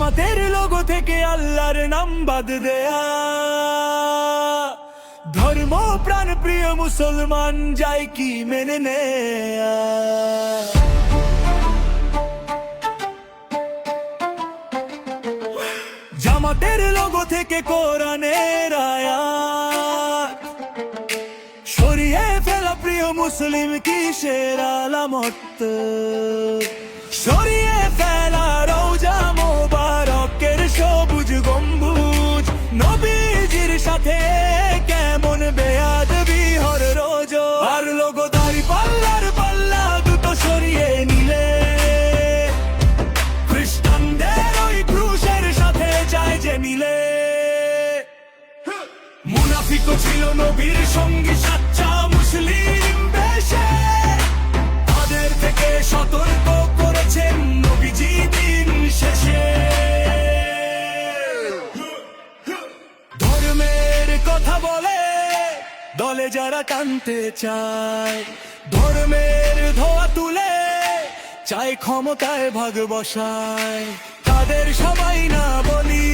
জামাতের লোগো থেকে আল্লাহর নাম বাদ দেয়া, ধর্ম প্রাণ প্রিয় মুসলমান যায় কি মেনে নেয়া। জামাতের লোগো থেকে কোরআনের আয়াত সরিয়ে ফেলা প্রিয় মুসলিম কিসের আলামত, সরিয়ে ফেলা রওজা মোবারকের সবুজ গম্বুজ, নবীজির সাথে কেমন বেয়াদবি হর রোজ। আর লোগো দাড়ি পাল্লার পাল্লা দুটো সরিয়ে নিলে খ্রিস্টানদের ওই ক্রুশের সাথে যায় যে মিলে। মুনাফিকও ছিল নবীর সঙ্গী সাচ্চা মুসলিম বেশে, তাদের থেকে সতর্ক করেছেন নবীজি দিন শেষে। ধর্মের কথা বলে দলে যারা টানতে চায়, ধর্মের ধোয়া তুলে চায় ক্ষমতায় ভাগ বসায়, তাদের সবাই না বলি